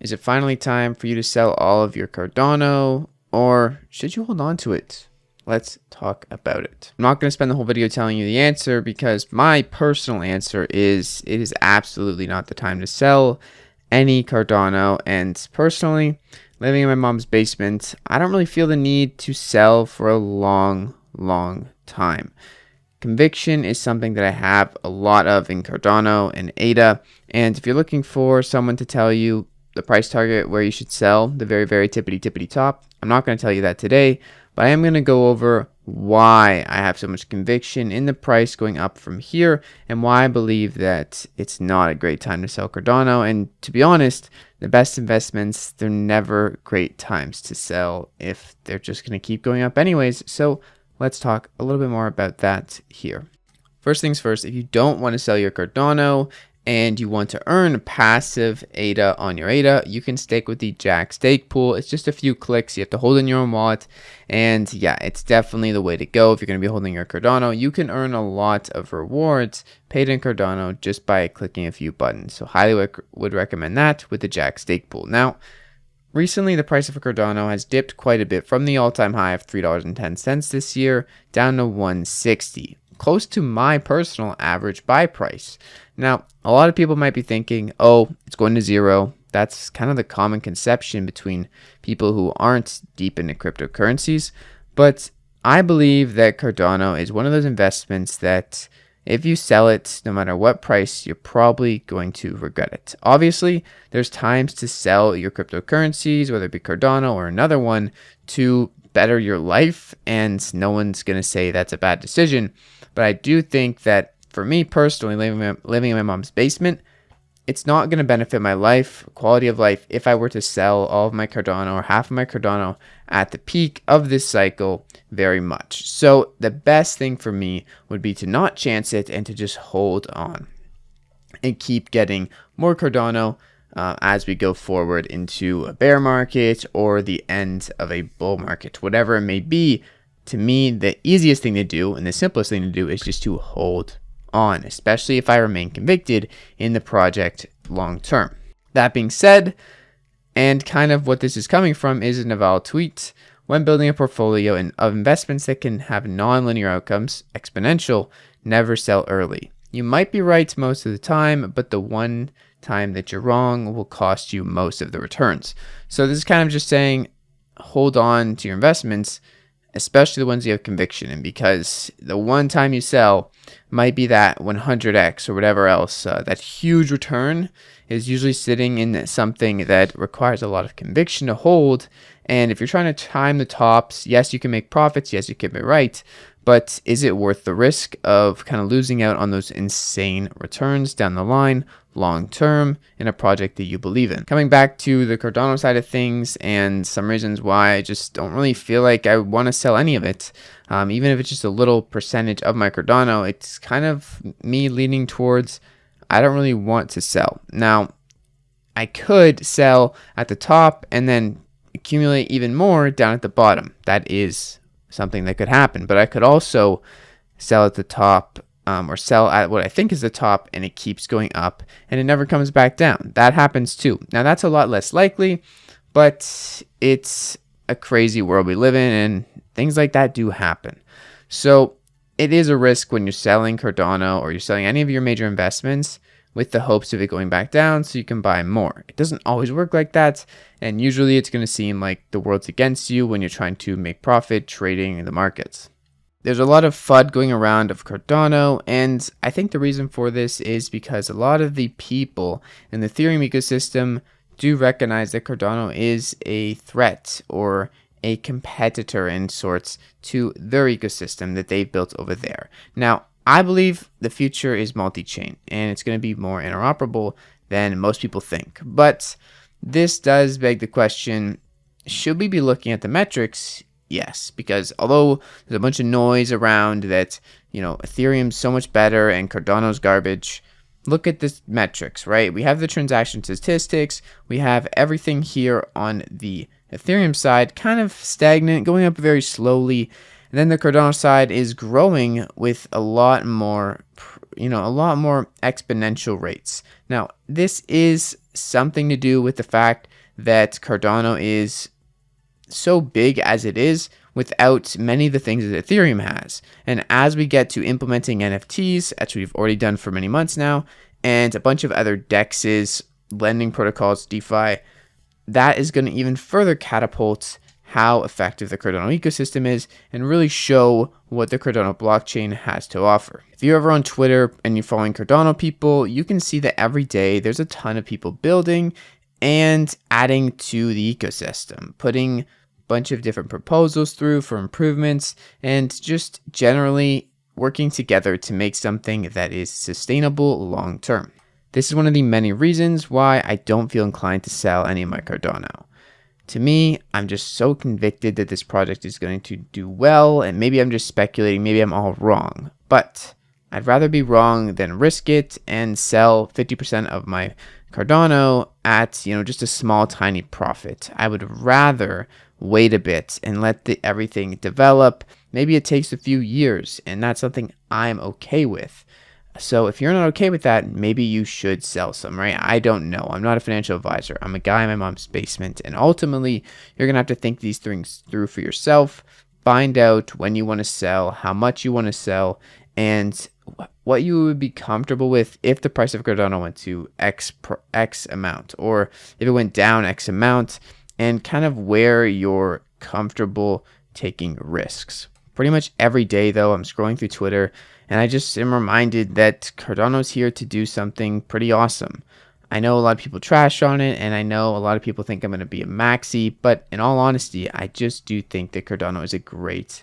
Is it finally time for you to sell all of your Cardano, or should you hold on to it? Let's talk about it. I'm not going to spend the whole video telling you the answer because my personal answer is it is absolutely not the time to sell any Cardano. And personally, living in my mom's basement, I don't really feel the need to sell for a long time. Conviction is something that I have a lot of in Cardano and ADA. And if you're looking for someone to tell you the price target where you should sell, the very tippity top, I'm not going to tell you that today, but I am going to go over why I have so much conviction in the price going up from here and why I believe that it's not a great time to sell Cardano. And to be honest, the best investments, they're never great times to sell if they're just going to keep going up anyways. So let's talk a little bit more about that here. First things first, if you don't want to sell your Cardano and you want to earn passive ADA on your ADA, you can stake with the Jack stake pool. It's just a few clicks. You have to hold in your own wallet. And yeah, it's definitely the way to go if you're going to be holding your Cardano. You can earn a lot of rewards paid in Cardano just by clicking a few buttons. So highly would recommend that with the Jack stake pool. Now, recently, the price of Cardano has dipped quite a bit from the all-time high of $3.10 this year down to $1.60, close to my personal average buy price. Now, a lot of people might be thinking, oh, it's going to zero. That's kind of the common conception between people who aren't deep into cryptocurrencies. But I believe that Cardano is one of those investments that if you sell it, no matter what price, you're probably going to regret it. Obviously, there's times to sell your cryptocurrencies, whether it be Cardano or another one, to better your life, and no one's going to say that's a bad decision. But I do think that for me personally, living in my mom's basement, it's not going to benefit my life, quality of life, if I were to sell all of my Cardano or half of my Cardano at the peak of this cycle very much. So the best thing for me would be to not chance it and to just hold on and keep getting more Cardano as we go forward into a bear market or the end of a bull market, whatever it may be. To me, the easiest thing to do and the simplest thing to do is just to hold on, especially if I remain convicted in the project long term. That being said, and kind of what this is coming from is a Naval tweet: when building a portfolio of investments that can have non-linear outcomes, exponential, never sell early. You might be right most of the time, but the one time that you're wrong will cost you most of the returns. So this is kind of just saying, hold on to your investments, especially the ones you have conviction in, because the one time you sell might be that 100x or whatever else. That huge return is usually sitting in something that requires a lot of conviction to hold. And if you're trying to time the tops, yes, you can make profits. Yes, you can be right. But is it worth the risk of kind of losing out on those insane returns down the line, long term, in a project that you believe in? Coming back to the Cardano side of things and some reasons why I just don't really feel like I want to sell any of it, even if it's just a little percentage of my Cardano, it's kind of me leaning towards I don't really want to sell. Now, I could sell at the top and then accumulate even more down at the bottom. That is something that could happen, but I could also sell at the top or sell at what I think is the top and it keeps going up and it never comes back down. That happens too. Now that's a lot less likely, but it's a crazy world we live in and things like that do happen. So it is a risk when you're selling Cardano or you're selling any of your major investments with the hopes of it going back down so you can buy more. It doesn't always work like that, and usually it's going to seem like the world's against you when you're trying to make profit trading in the markets. There's a lot of FUD going around of Cardano, and I think the reason for this is because a lot of the people in the Ethereum ecosystem do recognize that Cardano is a threat or a competitor in sorts to their ecosystem that they've built over there. Now, I believe the future is multi-chain and it's going to be more interoperable than most people think. But this does beg the question, should we be looking at the metrics? Yes, because although there's a bunch of noise around that, Ethereum's so much better and Cardano's garbage, look at the metrics, right? We have the transaction statistics. We have everything here on the Ethereum side kind of stagnant, going up very slowly. And then the Cardano side is growing with a lot more a lot more exponential rates. Now, this is something to do with the fact that Cardano is so big as it is without many of the things that Ethereum has. And as we get to implementing NFTs, as we've already done for many months now, and a bunch of other DEXs, lending protocols, DeFi, that is going to even further catapult how effective the Cardano ecosystem is and really show what the Cardano blockchain has to offer. If you're ever on Twitter and you're following Cardano people, you can see that every day there's a ton of people building and adding to the ecosystem, putting a bunch of different proposals through for improvements, and just generally working together to make something that is sustainable long term. This is one of the many reasons why I don't feel inclined to sell any of my Cardano. To me, I'm just so convicted that this project is going to do well, and maybe I'm just speculating, maybe I'm all wrong, but I'd rather be wrong than risk it and sell 50% of my Cardano at, just a small, tiny profit. I would rather wait a bit and let everything develop. Maybe it takes a few years, and that's something I'm okay with. So if you're not okay with that, maybe you should sell some, right? I don't know. I'm not a financial advisor. I'm a guy in my mom's basement. And ultimately, you're going to have to think these things through for yourself. Find out when you want to sell, how much you want to sell, and what you would be comfortable with if the price of Cardano went to X amount, or if it went down X amount, and kind of where you're comfortable taking risks. Pretty much every day, though, I'm scrolling through Twitter, and I just am reminded that Cardano's here to do something pretty awesome. I know a lot of people trash on it, and I know a lot of people think I'm going to be a maxi, but in all honesty, I just do think that Cardano is a great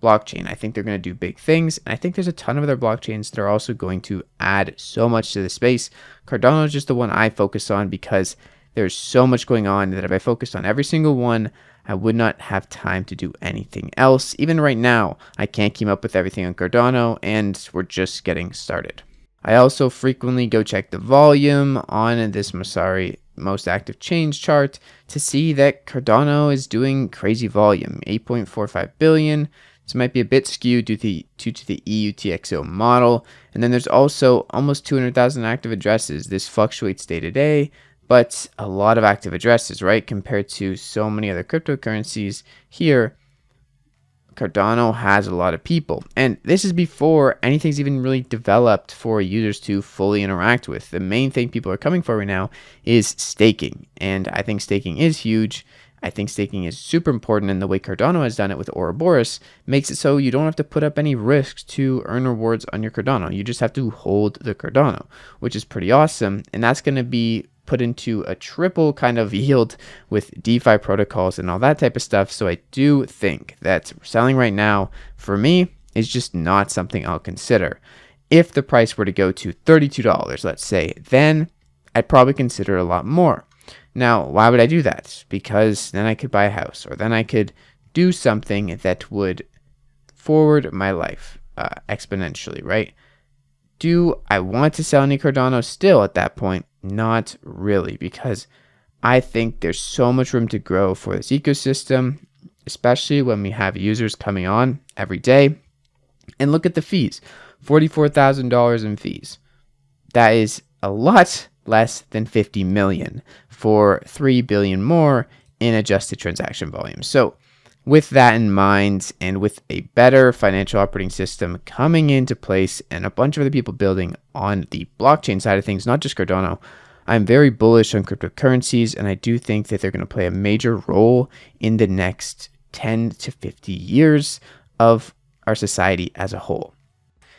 blockchain. I think they're going to do big things, and I think there's a ton of other blockchains that are also going to add so much to the space. Cardano is just the one I focus on because there's so much going on that if I focused on every single one, I would not have time to do anything else. Even right now, I can't keep up with everything on Cardano, and we're just getting started. I also frequently go check the volume on this Messari most active change chart to see that Cardano is doing crazy volume, 8.45 billion. This might be a bit skewed due to the EUTXO model. And then there's also almost 200,000 active addresses. This fluctuates day to day, but a lot of active addresses, right? Compared to so many other cryptocurrencies here, Cardano has a lot of people. And this is before anything's even really developed for users to fully interact with. The main thing people are coming for right now is staking. And I think staking is huge. I think staking is super important, and the way Cardano has done it with Ouroboros makes it so you don't have to put up any risks to earn rewards on your Cardano. You just have to hold the Cardano, which is pretty awesome. And that's going to be put into a triple kind of yield with DeFi protocols and all that type of stuff. So I do think that selling right now for me is just not something I'll consider. If the price were to go to $32, let's say, then I'd probably consider a lot more. Now, why would I do that? Because then I could buy a house, or then I could do something that would forward my life exponentially, right? Do I want to sell any Cardano still at that point? Not really, because I think there's so much room to grow for this ecosystem, especially when we have users coming on every day. And look at the fees, $44,000 in fees. That is a lot less than 50 million for 3 billion more in adjusted transaction volume. So with that in mind, and with a better financial operating system coming into place and a bunch of other people building on the blockchain side of things, not just Cardano, I'm very bullish on cryptocurrencies, and I do think that they're going to play a major role in the next 10 to 50 years of our society as a whole.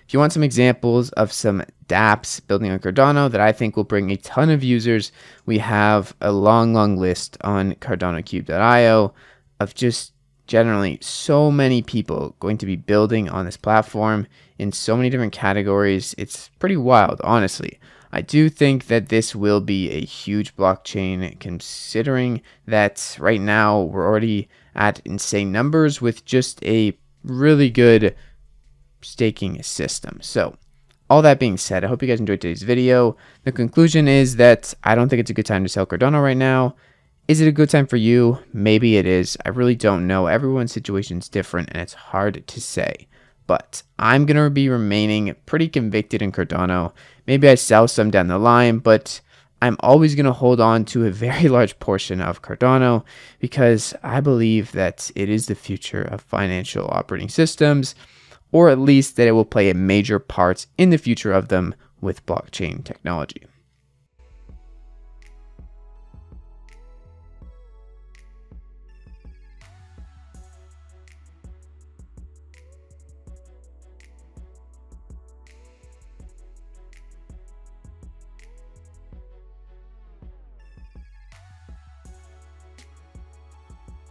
If you want some examples of some dApps building on Cardano that I think will bring a ton of users, we have a long list on CardanoCube.io of just generally so many people going to be building on this platform in so many different categories. It's pretty wild, honestly. I do think that this will be a huge blockchain, considering that right now we're already at insane numbers with just a really good staking system. So all that being said, I hope you guys enjoyed today's video. The conclusion is that I don't think it's a good time to sell Cardano right now. Is it a good time for you? Maybe it is. I really don't know. Everyone's situation is different, and it's hard to say. but I'm going to be remaining pretty convicted in Cardano. Maybe I sell some down the line, but I'm always going to hold on to a very large portion of Cardano because I believe that it is the future of financial operating systems, or at least that it will play a major part in the future of them with blockchain technology.